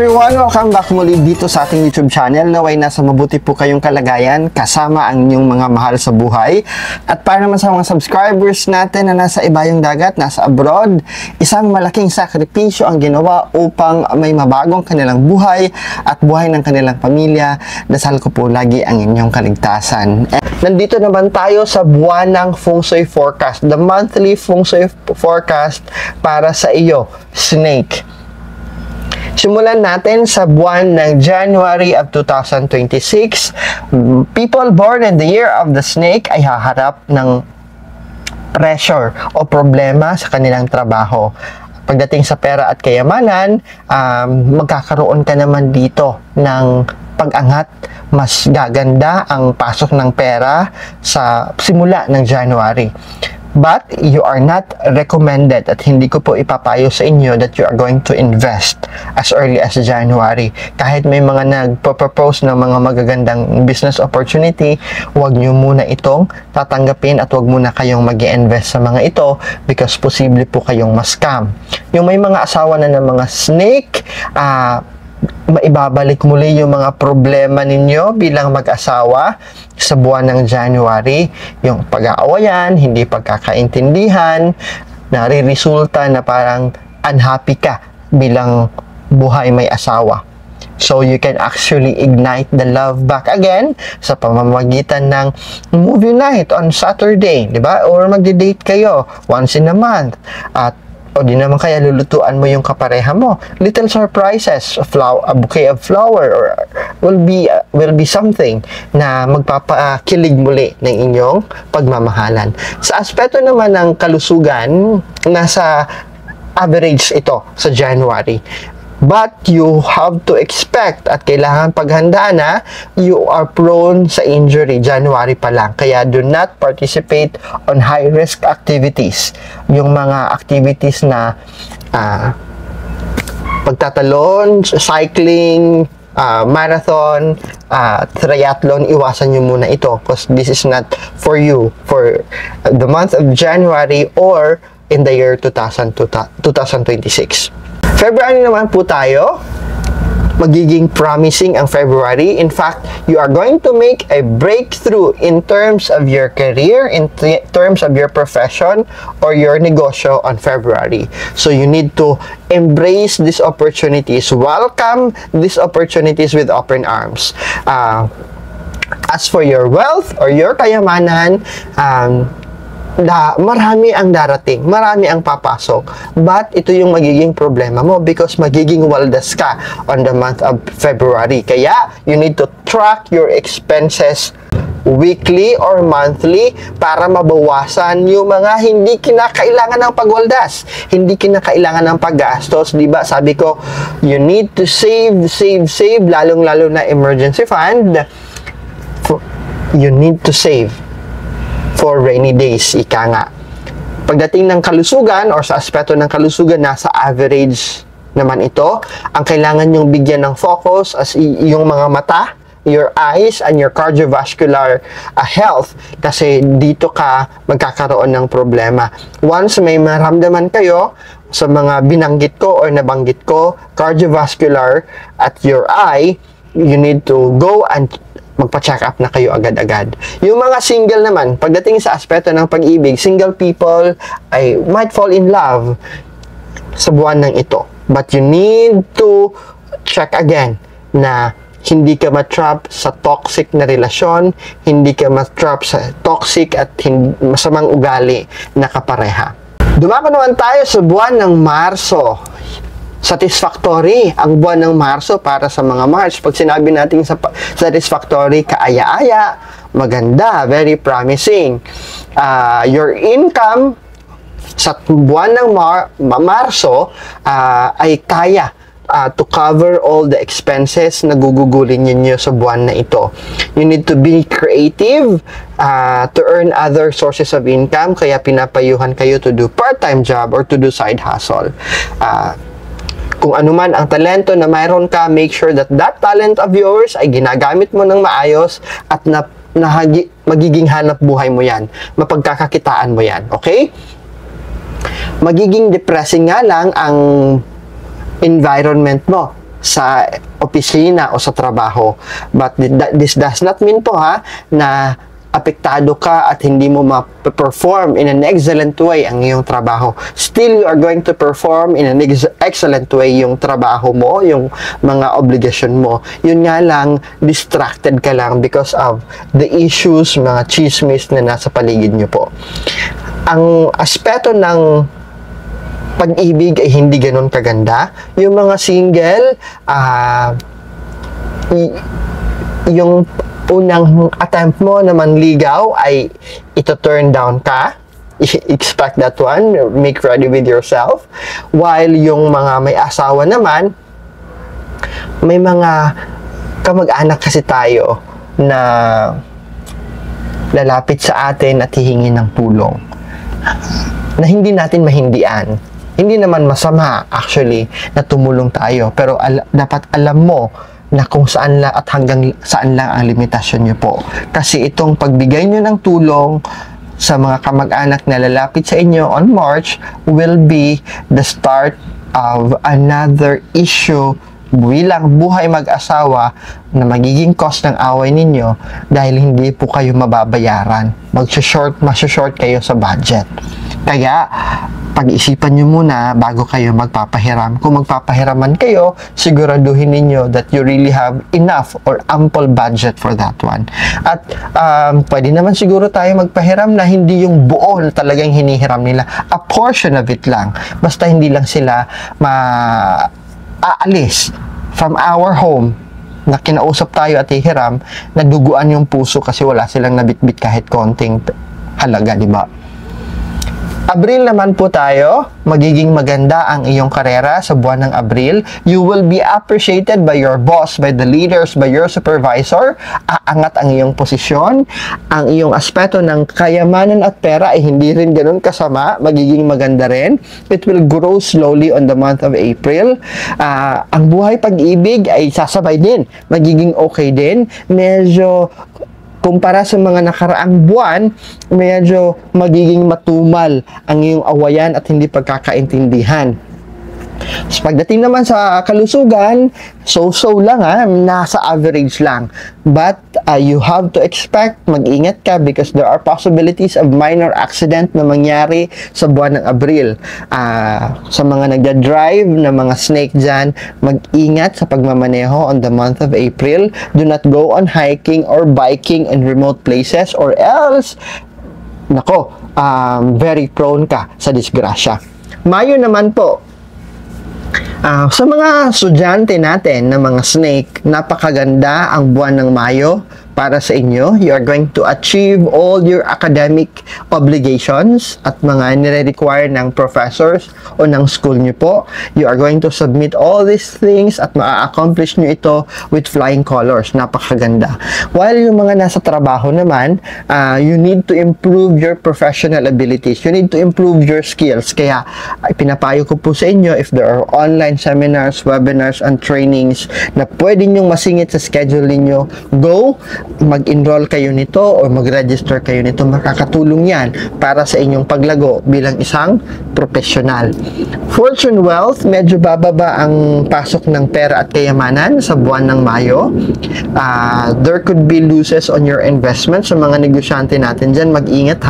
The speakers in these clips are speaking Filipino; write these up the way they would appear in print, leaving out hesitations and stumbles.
everyone! Welcome back muli dito sa ating YouTube channel. Naway nasa mabuti po kayong kalagayan kasama ang inyong mga mahal sa buhay. At para naman sa mga subscribers natin na nasa ibayong dagat, nasa abroad, isang malaking sakripisyo ang ginawa upang may mabagong kanilang buhay at buhay ng kanilang pamilya. Dasal ko po lagi ang inyong kaligtasan. Nandito naman tayo sa buwan ng Feng Shui Forecast, the monthly Feng Shui Forecast para sa iyo, Snake. Simulan natin sa buwan ng January of 2026. People born in the year of the snake ay haharap ng pressure o problema sa kanilang trabaho. Pagdating sa pera at kayamanan, magkakaroon ka naman dito ng pag-angat. Mas gaganda ang pasok ng pera sa simula ng January. But you are not recommended at hindi ko po ipapayo sa inyo that you are going to invest as early as January. Kahit may mga nagpo-propose ng mga magagandang business opportunity, huwag nyo muna itong tatanggapin at huwag muna kayong mag-i-invest sa mga ito because posible po kayong ma-scam. Yung may mga asawa na ng mga snake, maibabalik muli yung mga problema ninyo bilang mag-asawa sa buwan ng January. Yung pag-aawayan, hindi pagkakaintindihan, nare-resulta na parang unhappy ka bilang buhay may asawa. So you can actually ignite the love back again sa pamamagitan ng movie night on Saturday, di ba? Or magde-date kayo once in a month. At o di naman kaya lulutuan mo yung kapareha mo. Little surprises, a bouquet of flower or will be something na magpapakilig muli ng inyong pagmamahalan. Sa aspeto naman ng kalusugan, nasa average ito sa January. But you have to expect at kailangan paghandaan na you are prone sa injury January pa lang. Kaya do not participate on high-risk activities. Yung mga activities na pagtatalon, cycling, marathon, triathlon, iwasan nyo muna ito because this is not for you for the month of January or in the year 2026. February naman po tayo. Magiging promising ang February. In fact, you are going to make a breakthrough in terms of your career, in terms of your profession, or your negosyo on February. So you need to embrace these opportunities. Welcome these opportunities with open arms. As for your wealth or your kayamanan, marami ang darating, marami ang papasok, but ito yung magiging problema mo because magiging waldas ka on the month of February. Kaya you need to track your expenses weekly or monthly para mabawasan yung mga hindi kinakailangan ng pagwaldas, hindi kinakailangan ng paggastos. Diba sabi ko, you need to save, lalong-lalo na emergency fund. You need to save for rainy days, ika nga. Pagdating ng kalusugan or sa aspeto ng kalusugan, nasa average naman ito. Ang kailangan yung bigyan ng focus as yung mga mata, your eyes, and your cardiovascular health kasi dito ka magkakaroon ng problema. Once may maramdaman kayo sa mga binanggit ko or nabanggit ko, cardiovascular at your eye, you need to go and magpa-check up na kayo agad-agad. Yung mga single naman, pagdating sa aspeto ng pag-ibig, single people ay might fall in love sa buwan ng ito. But you need to check again na hindi ka matrap sa toxic na relasyon, hindi ka matrap sa toxic at masamang ugali na kapareha. Dumako naman tayo sa buwan ng Marso. Satisfactory ang buwan ng Marso para sa mga March. Pag sinabi natin sa satisfactory, kaaya-aya, maganda, very promising. Your income sa buwan ng Marso ay kaya to cover all the expenses na gugugulin ninyo sa buwan na ito. You need to be creative to earn other sources of income, kaya pinapayuhan kayo to do part-time job or to do side hustle. Kung anuman ang talento na mayroon ka, make sure that that talent of yours ay ginagamit mo ng maayos at magiging hanap buhay mo yan. Mapagkakakitaan mo yan. Okay? Magiging depressing nga lang ang environment mo. sa opisina o sa trabaho. But this does not mean po na apektado ka at hindi mo ma-perform in an excellent way ang iyong trabaho. Still, you are going to perform in an excellent way yung trabaho mo, yung mga obligasyon mo. Yun nga lang, distracted ka lang because of the issues, mga chismis na nasa paligid nyo po. Ang aspeto ng pag-ibig ay hindi ganun kaganda. Yung mga single, yung unang attempt mo na manligaw ay ito turn down ka. Expect that one. Make ready with yourself. While yung mga may asawa naman, may mga kamag-anak kasi tayo na lalapit sa atin at hihingi ng tulong na hindi natin mahindian. Hindi naman masama actually na tumulong tayo, pero dapat alam mo na kung saan lang at hanggang saan lang ang limitasyon nyo po. Kasi itong pagbigay nyo ng tulong sa mga kamag-anak na lalapit sa inyo on March will be the start of another issue bilang buhay mag-asawa na magiging cost ng away ninyo dahil hindi po kayo mababayaran. Masya-short kayo sa budget. Kaya, pag-isipan nyo muna bago kayo magpapahiram. Kung magpapahiraman kayo, siguraduhin ninyo that you really have enough or ample budget for that one. At pwede naman siguro tayo magpahiram na hindi yung buo na talagang hinihiram nila. A portion of it lang. Basta hindi lang sila aalis from our home na kinausap tayo at hihiram, naduguan yung puso kasi wala silang nabitbit kahit konting halaga, di ba? Abril naman po tayo, magiging maganda ang iyong karera sa buwan ng Abril. You will be appreciated by your boss, by the leaders, by your supervisor. Aangat ang iyong posisyon. Ang iyong aspeto ng kayamanan at pera ay hindi rin ganun kasama. Magiging maganda rin. It will grow slowly on the month of April. Ang buhay pag-ibig ay sasabay din. Magiging okay din. Medyo kumpara sa mga nakaraang buwan, medyo magiging matumal ang iyong awayan at hindi pagkakaintindihan. So, pagdating naman sa kalusugan, so-so lang nasa average lang. But you have to expect, mag-ingat ka because there are possibilities of minor accident na mangyari sa buwan ng Abril. Sa mga nagda-drive na mga snake dyan, mag-ingat sa pagmamaneho on the month of April. Do not go on hiking or biking in remote places or else, very prone ka sa disgrasya. Mayo naman po, sa mga estudyante natin na mga snake, napakaganda ang buwan ng Mayo para sa inyo. You are going to achieve all your academic obligations at mga nire-require ng professors o ng school nyo po. You are going to submit all these things at ma-accomplish nyo ito with flying colors. Napakaganda. While yung mga nasa trabaho naman, you need to improve your professional abilities. You need to improve your skills. Kaya, pinapayo ko po sa inyo, if there are online seminars, webinars, and trainings na pwede nyong masingit sa schedule ninyo, go, mag-enroll kayo nito o mag-register kayo nito. Makakatulong yan para sa inyong paglago bilang isang profesional. Fortune Wealth, medyo bababa ang pasok ng pera at kayamanan sa buwan ng Mayo. There could be losses on your investment. Sa mga negosyante natin dyan, mag-ingat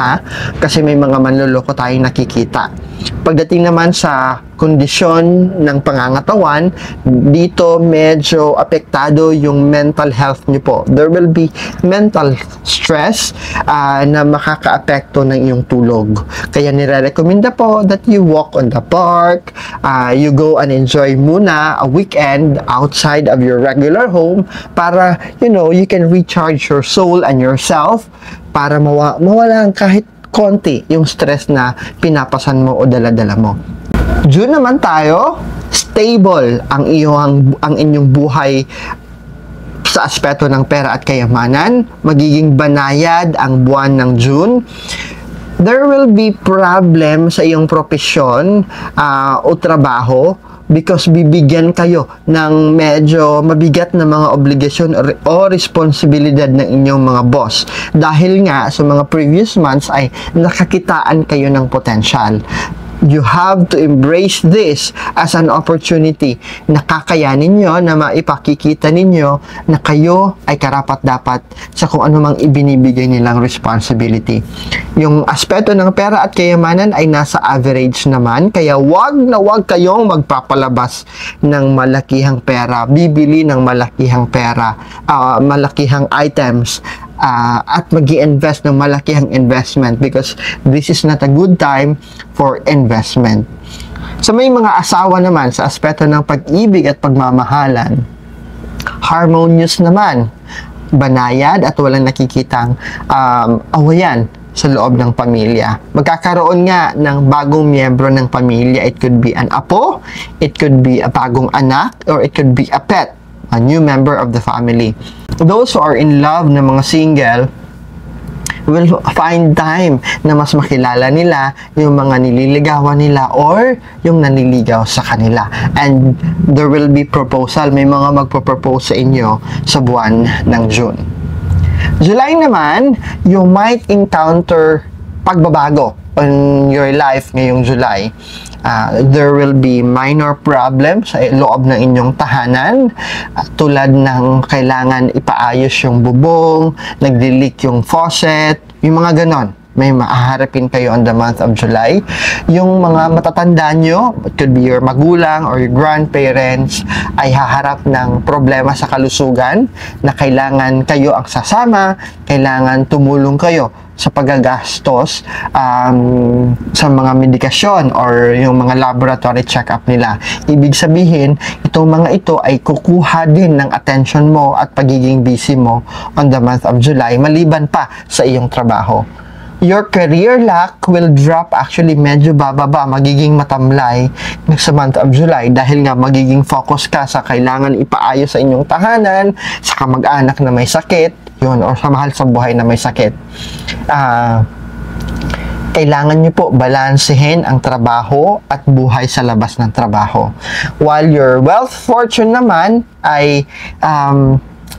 kasi may mga manloloko tayong nakikita. Pagdating naman sa kondisyon ng pangangatawan, dito medyo apektado yung mental health nyo po. There will be mental stress na makakaapekto ng iyong tulog. Kaya nire-recommenda po that you walk on the park, you go and enjoy muna a weekend outside of your regular home para, you can recharge your soul and yourself para mawala kahit konti yung stress na pinapasan mo o dala-dala mo. June naman tayo, stable ang inyong buhay sa aspeto ng pera at kayamanan. Magiging banayad ang buwan ng June. There will be problem sa iyong propesyon o trabaho because bibigyan kayo ng medyo mabigat na mga obligasyon o responsibilidad ng inyong mga boss. Dahil nga sa mga previous months ay nakakitaan kayo ng potential. You have to embrace this as an opportunity na kakayanin nyo, na maipakikita ninyo na kayo ay karapat-dapat sa kung ano mang ibinibigay nilang responsibility. Yung aspeto ng pera at kayamanan ay nasa average naman, kaya wag na wag kayong magpapalabas ng malakihang pera, bibili ng malakihang pera, malakihang items, at mag-i-invest ng malakihang investment, because this is not a good time for investment. So may mga asawa naman sa aspeto ng pag-ibig at pagmamahalan, harmonious naman, banayad at walang nakikitang awayan sa loob ng pamilya. Magkakaroon nga ng bagong miyembro ng pamilya. It could be an apo, it could be a bagong anak, or it could be a pet, a new member of the family. Those who are in love na mga single will find time na mas makilala nila yung mga nililigawan nila or yung naniligaw sa kanila. And there will be proposal. May mga magpo-propose sa inyo sa buwan ng June. July naman, you might encounter pagbabago on your life ngayong July. There will be minor problems sa loob ng inyong tahanan, tulad ng kailangan ipaayos yung bubong, nagdi-leak yung faucet, yung mga ganon. May maaharapin kayo on the month of July. Yung mga matatanda nyo, it could be your magulang or your grandparents, ay haharap ng problema sa kalusugan na kailangan kayo ang sasama, kailangan tumulong kayo sa paggagastos sa mga medikasyon or yung mga laboratory check-up nila. Ibig sabihin, itong mga ito ay kukuha din ng attention mo at pagiging busy mo on the month of July, maliban pa sa iyong trabaho. Your career luck will drop, actually medyo bababa, magiging matamlay sa month of July dahil nga magiging focus ka sa kailangan ipaayos sa inyong tahanan, sa kamag-anak na may sakit, yun, or sa mahal sa buhay na may sakit. Kailangan nyo po balansehin ang trabaho at buhay sa labas ng trabaho. While your wealth fortune naman ay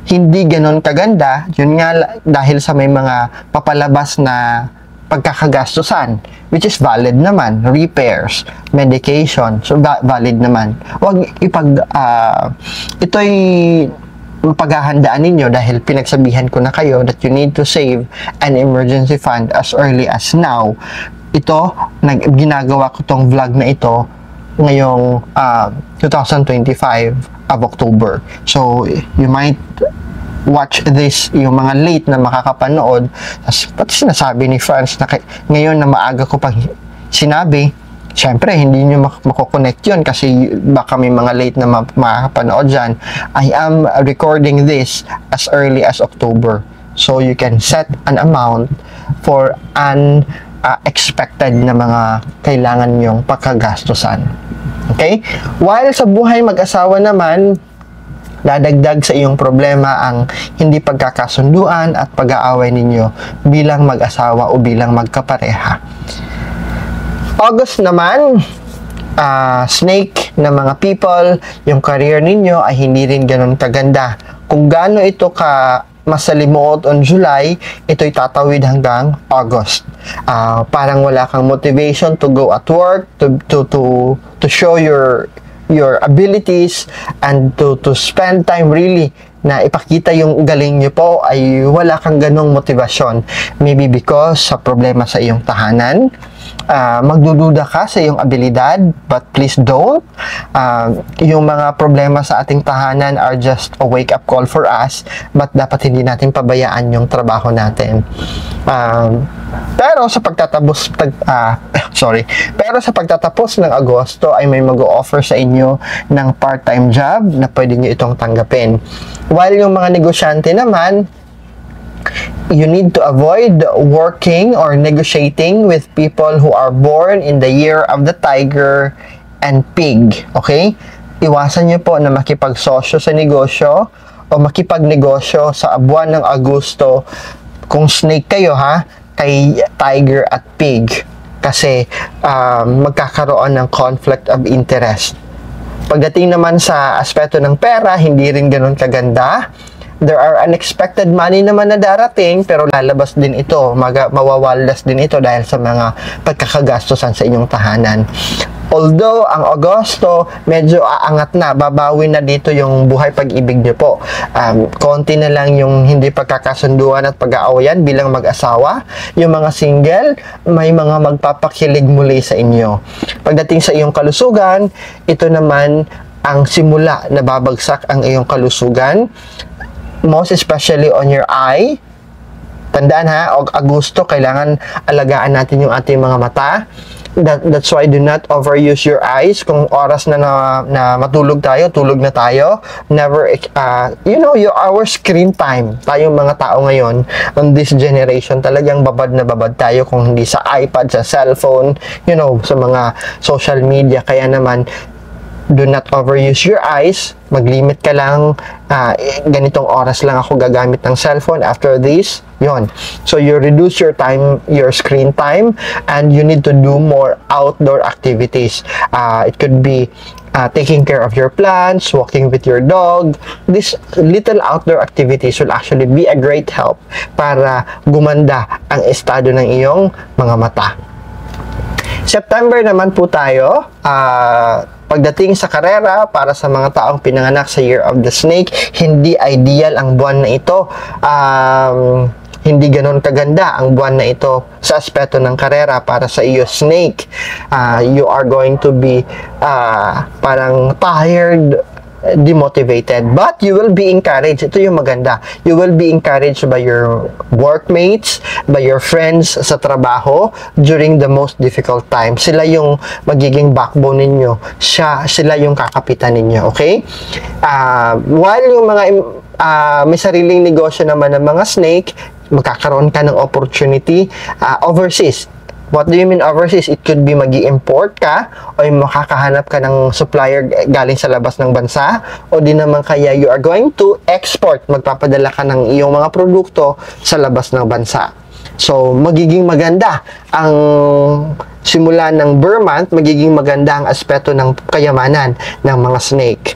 hindi ganon kaganda, yun nga dahil sa may mga papalabas na pagkakagastusan, which is valid naman, repairs, medication, so valid naman. Huwag ito'y paghahandaan ninyo dahil pinagsabihan ko na kayo that you need to save an emergency fund as early as now. Ito, ginagawa ko tong vlog na ito ngayong 2025 of October. So, you might watch this, yung mga late na makakapanood, pati sinasabi ni Franz na ngayon na maaga ko pang sinabi, syempre hindi nyo makukonect yun kasi baka may mga late na makakapanood dyan. I am recording this as early as October, so you can set an amount for unexpected na mga kailangan nyong pagkagastusan. Okay? While sa buhay mag-asawa naman, dadagdag sa iyong problema ang hindi pagkakasunduan at pag-aaway ninyo bilang mag-asawa o bilang magkapareha. August naman, snake na mga people, yung career ninyo ay hindi rin ganun kaganda. Kung gaano ito ka masalimuot on July, ito'y tatawid hanggang August. Parang wala kang motivation to go at work, to show your abilities and to spend time really na ipakita yung galing nyo po, ay wala kang ganong motivasyon. Maybe because sa problema sa iyong tahanan, magdududa ka sa iyong abilidad, but please don't. Yung mga problema sa ating tahanan are just a wake-up call for us, but dapat hindi natin pabayaan yung trabaho natin. Pero sa pagtatapos ng Agosto ay may mag-o-offer sa inyo ng part-time job na pwede nyo itong tanggapin. While yung mga negosyante naman, you need to avoid working or negotiating with people who are born in the year of the tiger and pig. Okay? Iwasan nyo po na makipagsosyo sa negosyo o makipagnegosyo sa buwan ng Agosto kung snake kayo kay tiger at pig, kasi magkakaroon ng conflict of interest. Pagdating naman sa aspeto ng pera, hindi rin ganun kaganda. there are unexpected money naman na darating, pero lalabas din ito, mawawaldas din ito dahil sa mga pagkakagastusan sa inyong tahanan. Although, ang Agosto, medyo aangat na, babawi na dito yung buhay pag-ibig niyo po. Konti na lang yung hindi pagkakasunduan at pag-aawayan bilang mag-asawa. Yung mga single, may mga magpapakilig muli sa inyo. Pagdating sa iyong kalusugan, ito naman ang simula na babagsak ang iyong kalusugan. Most especially on your eye. Tandaan ha, Agosto, kailangan alagaan natin yung ating mga mata. That's why do not overuse your eyes. Kung oras na matulog tayo, tulog na tayo. Never, our screen time. Tayong mga tao ngayon, on this generation, talagang babad na babad tayo kung hindi sa iPad, sa cellphone, sa mga social media. Kaya naman, do not overuse your eyes. Mag-limit ka lang. Ganitong oras lang ako gagamit ng cellphone. After this, yon. So, you reduce your time, your screen time, and you need to do more outdoor activities. It could be taking care of your plants, walking with your dog. These little outdoor activities will actually be a great help para gumanda ang estado ng iyong mga mata. September naman po tayo. Pagdating sa karera, para sa mga taong pinanganak sa Year of the Snake, hindi ideal ang buwan na ito. Hindi ganon kaganda ang buwan na ito sa aspeto ng karera para sa iyo, Snake. You are going to be parang tired, demotivated, but you will be encouraged. Ito yung maganda. You will be encouraged by your workmates, by your friends sa trabaho during the most difficult time. Sila yung magiging backbone ninyo. Sila yung kakapitan ninyo. Okay? While yung mga may sariling negosyo naman ng mga snake, magkakaroon ka ng opportunity overseas. What do you mean overseas? It could be magi-import ka o makakahanap ka ng supplier galing sa labas ng bansa o di naman kaya you are going to export. Magpapadala ka ng iyong mga produkto sa labas ng bansa. So, magiging maganda ang simula ng Burr month, magiging maganda ang aspeto ng kayamanan ng mga snake.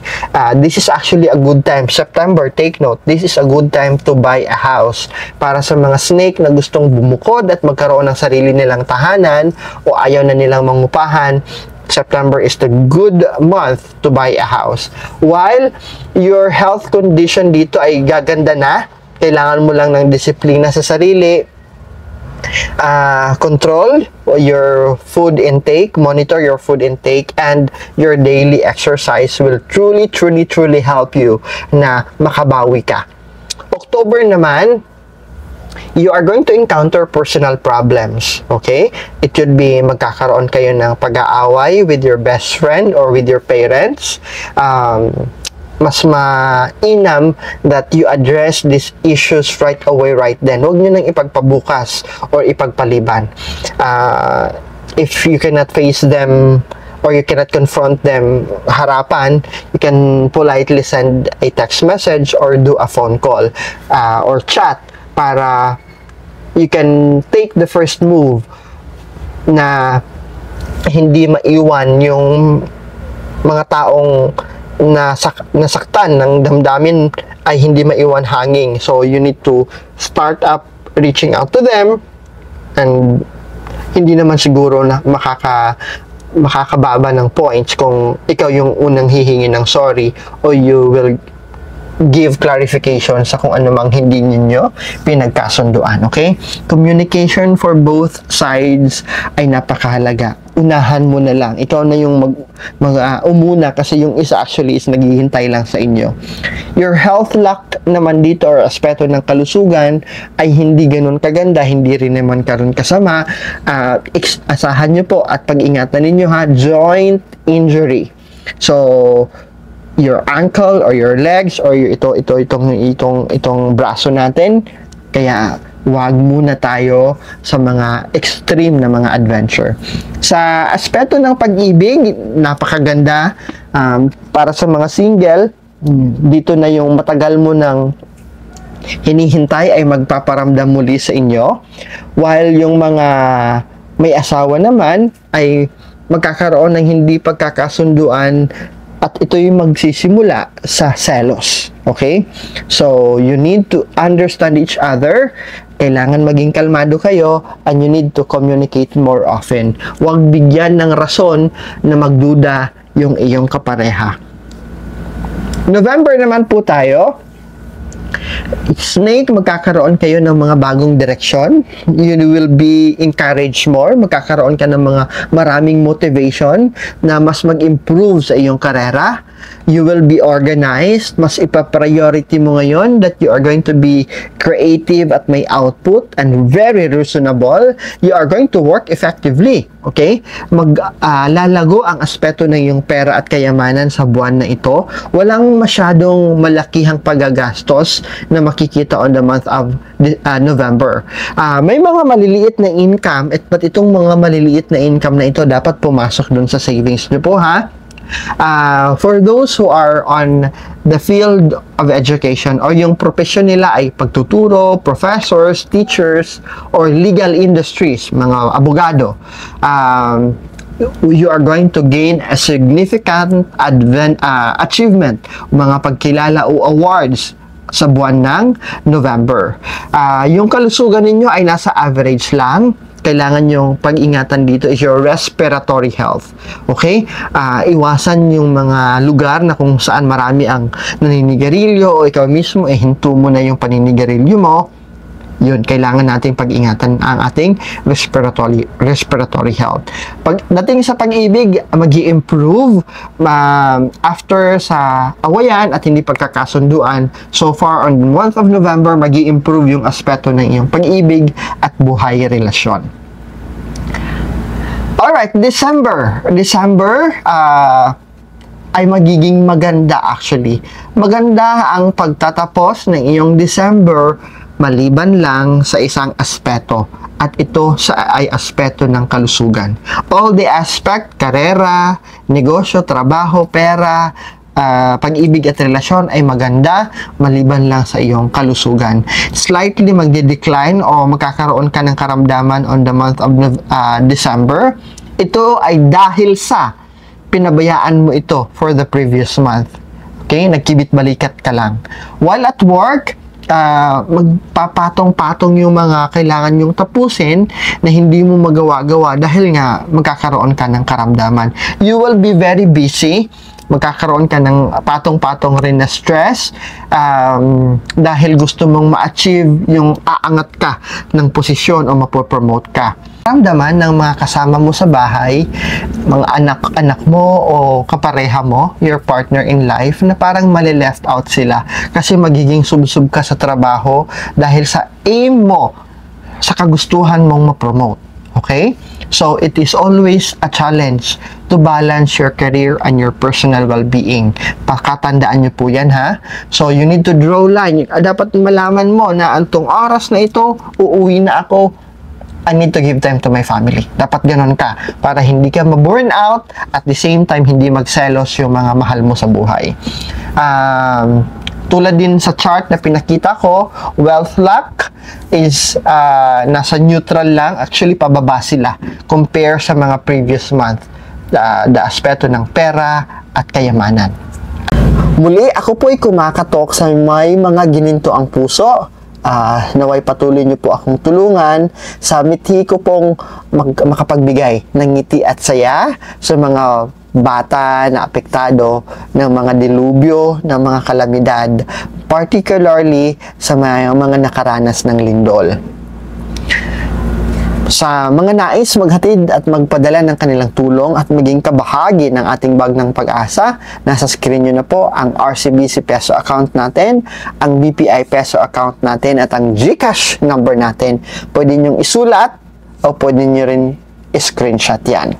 This is actually a good time. September, take note, this is a good time to buy a house. Para sa mga snake na gustong bumukod at magkaroon ng sarili nilang tahanan o ayaw na nilang mangupahan, September is the good month to buy a house. While your health condition dito ay gaganda na, kailangan mo lang ng disiplina sa sarili, control your food intake, monitor your food intake, and your daily exercise will truly help you na makabawi ka. October naman, you are going to encounter personal problems, okay? It could be magkakaroon kayo ng pag-aaway with your best friend or with your parents. Mas mainam that you address these issues right away, right then. Huwag nyo nang ipagpabukas or ipagpaliban. If you cannot face them or you cannot confront them harapan, you can politely send a text message or do a phone call or chat para you can take the first move na hindi maiwan yung mga taong nasaktan ng damdamin ay hindi maiwan hanging. So, you need to start up reaching out to them, and hindi naman siguro na makakababa ng points kung ikaw yung unang hihingi ng sorry o you will give clarification sa kung ano mang hindi ninyo pinagkasunduan, okay? Communication for both sides ay napakahalaga. Unahan mo na lang. Ikaw na yung umuna kasi yung isa actually is naghihintay lang sa inyo. Your health luck naman dito or aspeto ng kalusugan ay hindi ganun kaganda, hindi rin naman karon kasama. Asahan nyo po at pag-ingatan ninyo ha, joint injury. So, your ankle or your legs or itong braso natin. Kaya wag muna tayo sa mga extreme na mga adventure. Sa aspeto ng pag-ibig, napakaganda. Para sa mga single, dito na yung matagal mo nang hinihintay ay magpaparamdam muli sa inyo. While yung mga may asawa naman ay magkakaroon ng hindi pagkakasunduan At ito yung magsisimula sa selos. Okay? So, you need to understand each other. Kailangan maging kalmado kayo and you need to communicate more often. Huwag bigyan ng rason na magduda yung iyong kapareha. November naman po tayo. Snake, magkakaroon kayo ng mga bagong direksyon. You will be encouraged more. Magkakaroon ka ng mga maraming motivation na mas mag-improve sa iyong karera. You will be organized. Mas ipa-priority mo ngayon that you are going to be creative at may output and very reasonable. You are going to work effectively. Okay? Lalago ang aspeto ng iyong pera at kayamanan sa buwan na ito. Walang masyadong malakihang pagagastos na makikita on the month of November. May mga maliliit na income but itong mga maliliit na income na ito dapat pumasok dun sa savings nyo po, ha? For those who are on the field of education or yung profession nila ay pagtuturo, professors, teachers, or legal industries, mga abogado, you are going to gain a significant achievement, mga pagkilala o awards sa buwan ng November. Yung kalusugan ninyo ay nasa average lang. Kailangan yung pag-ingatan dito is your respiratory health. Okay? Iwasan yung mga lugar na kung saan marami ang naninigarilyo o ikaw mismo, hinto mo na yung paninigarilyo mo. Yun, kailangan nating pag-ingatan ang ating respiratory health. Pagdating sa pag-ibig, mag-i-improve after sa awayan at hindi pagkakasunduan. So far, on the month of November, mag-i-improve yung aspeto ng iyong pag-ibig at buhay relasyon. Alright, December ay magiging maganda actually. Maganda ang pagtatapos ng iyong December maliban lang sa isang aspeto at ito ay aspeto ng kalusugan. All the aspect, karera, negosyo, trabaho, pera, pag-ibig at relasyon ay maganda maliban lang sa iyong kalusugan. Slightly magde-decline o magkakaroon ka ng karamdaman on the month of December. Ito ay dahil sa pinabayaan mo ito for the previous month. Okay? Nagkibit-balikat ka lang. While at work, magpapatong-patong yung mga kailangan yung tapusin na hindi mo magawa-gawa dahil nga magkakaroon ka ng karamdaman. You will be very busy. Magkakaroon ka ng patong-patong rin na stress dahil gusto mong ma-achieve yung aangat ka ng posisyon o mapopromote ka. Ramdaman ng mga kasama mo sa bahay, mga anak-anak mo o kapareha mo, your partner in life, na parang mali-left out sila kasi magiging sub-sub ka sa trabaho dahil sa aim mo, sa kagustuhan mong ma-promote. Okay? So, it is always a challenge to balance your career and your personal well-being. Pakatandaan nyo po yan, ha? So, you need to draw line. Dapat malaman mo na antong oras na ito, uuwi na ako, I need to give time to my family. Dapat ganon ka para hindi ka ma-burn out at the same time hindi magselos yung mga mahal mo sa buhay. Tulad din sa chart na pinakita ko, wealth luck is nasa neutral lang. Actually, pababa sila compare sa mga previous month. The aspeto ng pera at kayamanan. Muli, ako po ay kumakatok sa may mga gininto ang puso. Naway patuloy niyo po akong tulungan sa mithi ko pong makapagbigay ng ngiti at saya sa mga bata na apektado ng mga dilubyo, ng mga kalamidad, particularly sa mga nakaranas ng lindol. Sa mga nais maghatid at magpadala ng kanilang tulong at maging kabahagi ng ating Bagnang Pag-asa, nasa screen nyo na po ang RCBC Peso account natin, ang BPI Peso account natin at ang GCash number natin. Pwede nyo isulat o pwede nyo rin screenshot yan.